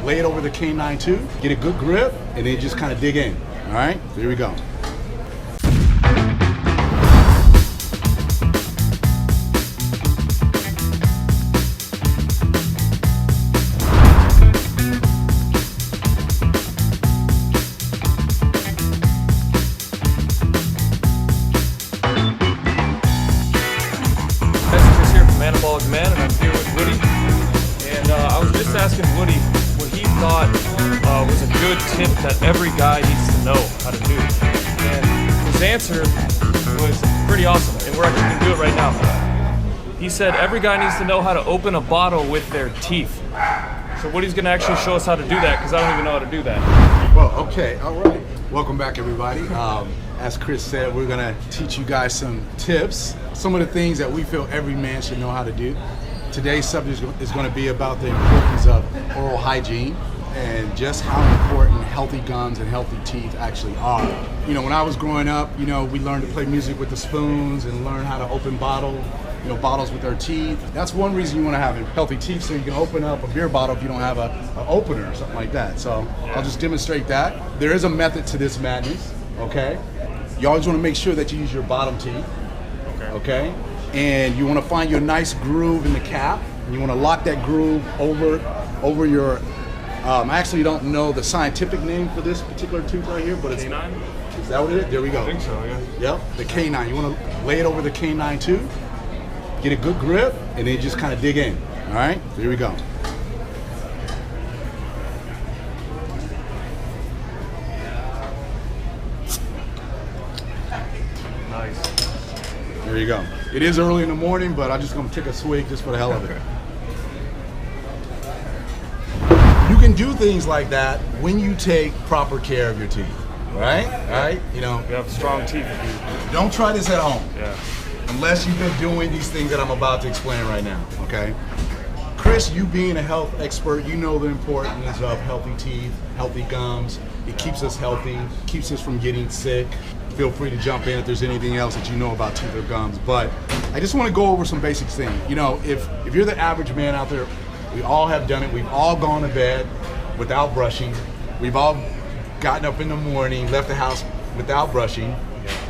lay it over the canine tooth, get a good grip, and then just kind of dig in. All right, here we go. Man, and I'm here with Woody, and I was just asking Woody what he thought was a good tip that every guy needs to know how to do, and his answer was pretty awesome, and we're actually going to do it right now. He said every guy needs to know how to open a bottle with their teeth. So Woody's going to actually show us how to do that, because I don't even know how to do that. Well, okay, all right. Welcome back, everybody. As Chris said, we're gonna teach you guys some tips, some of the things that we feel every man should know how to do. Today's subject is gonna be about the importance of oral hygiene and just how important healthy gums and healthy teeth actually are. You know, when I was growing up, you know, we learned to play music with the spoons and learn how to open bottles with our teeth. That's one reason you wanna have healthy teeth, so you can open up a beer bottle if you don't have an opener or something like that. So I'll just demonstrate that. There is a method to this madness, okay? You always want to make sure that you use your bottom teeth, okay? And you want to find your nice groove in the cap. And you want to lock that groove over your, I actually don't know the scientific name for this particular tooth right here, but it's canine? Is that what it is? There we go. I think so, yeah. Yep, the canine. You want to lay it over the canine tooth, get a good grip, and then just kind of dig in, all right? Here we go. There you go. It is early in the morning, but I'm just gonna take a swig just for the hell of it. You can do things like that when you take proper care of your teeth, right? Right? You know, You have strong teeth. don't try this at home Yeah. unless you've been doing these things that I'm about to explain right now, okay? Chris, you being a health expert, you know the importance of healthy teeth, healthy gums. It keeps us healthy, keeps us from getting sick. Feel free to jump in if there's anything else that you know about teeth or gums. But I just want to go over some basic things. You know, if you're the average man out there, we all have done it. We've all gone to bed without brushing. We've all gotten up in the morning, left the house without brushing.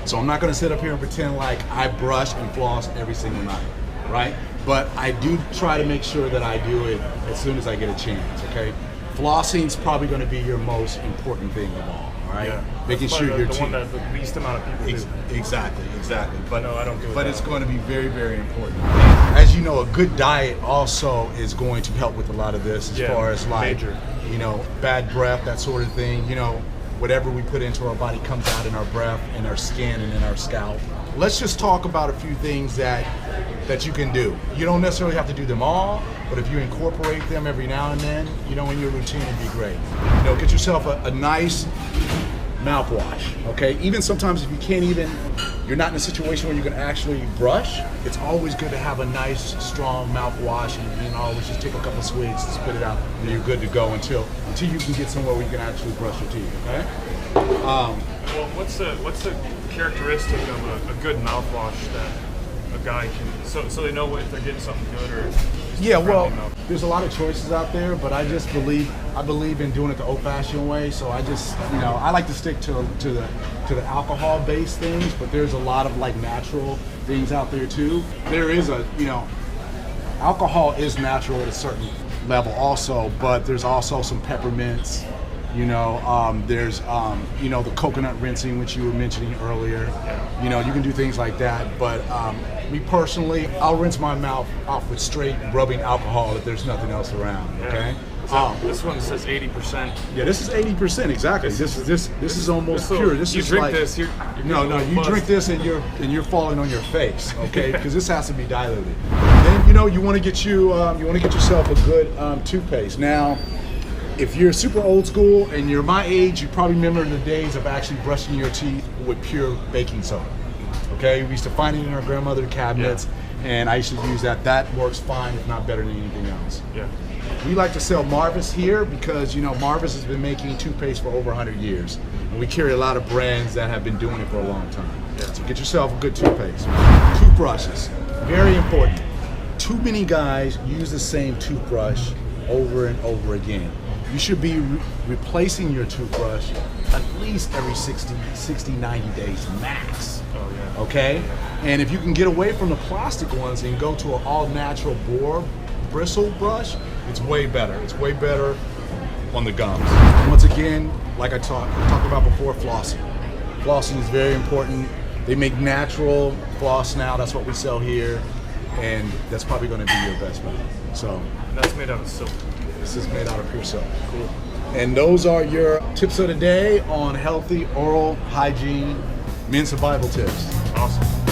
So I'm not going to sit up here and pretend like I brush and floss every single night, right? But I do try to make sure that I do it as soon as I get a chance, okay? Flossing's probably going to be your most important thing of all. All right, Yeah. making That's sure probably your the one teeth. that the least amount of people do. Exactly. But No, I don't do it But that it's way. going to be very, very important. As you know, a good diet also is going to help with a lot of this, as Yeah, far as like, major. you know, bad breath, that sort of thing. You know, whatever we put into our body comes out in our breath, in our skin, and in our scalp. Let's just talk about a few things that you can do. You don't necessarily have to do them all, but if you incorporate them every now and then, you know, in your routine, it'd be great. You know, get yourself a nice mouthwash, okay? Even sometimes if you're not in a situation where you can actually brush, it's always good to have a nice, strong mouthwash, and you can always just take a couple swigs and spit it out, and you're good to go until you can get somewhere where you can actually brush your teeth, okay? Well, what's the characteristic of a good mouthwash that a guy can, so they know if they're getting something good or just Yeah, well, friendly mouth? there's a lot of choices out there, but I believe in doing it the old-fashioned way. So I like to stick to the alcohol-based things, but there's a lot of like natural things out there too. There is alcohol is natural at a certain level also, but there's also some peppermints. You know, there's the coconut rinsing, which you were mentioning earlier. Yeah. You know, you can do things like that, but me personally, I'll rinse my mouth off with straight rubbing alcohol if there's nothing else around. Okay. This one says 80%. Yeah, this is 80% exactly. This is almost pure. This you is drink like, this. You're no, getting a you buzz. drink this and you're falling on your face, okay? Because this has to be diluted. Then you want to get yourself a good toothpaste. Now, if you're super old school and you're my age, you probably remember the days of actually brushing your teeth with pure baking soda. Okay, we used to find it in our grandmother cabinets, and I used to use that. That works fine, if not better than anything else. Yeah. We like to sell Marvis here because Marvis has been making toothpaste for over 100 years, and we carry a lot of brands that have been doing it for a long time. Yeah. So get yourself a good toothpaste. Toothbrushes, very important. Too many guys use the same toothbrush over and over again. you should be replacing your toothbrush at least every 60, 90 days max. Oh, yeah. Okay? And if you can get away from the plastic ones and go to an all-natural boar bristle brush, it's way better. It's way better on the gums. Once again, like I talked about before, flossing. Flossing is very important. They make natural floss now. That's what we sell here. And that's probably going to be your best bet. So And that's made out of silk. this is made out of pure silk. Cool. And those are your tips of the day on healthy oral hygiene, men's survival tips. Awesome.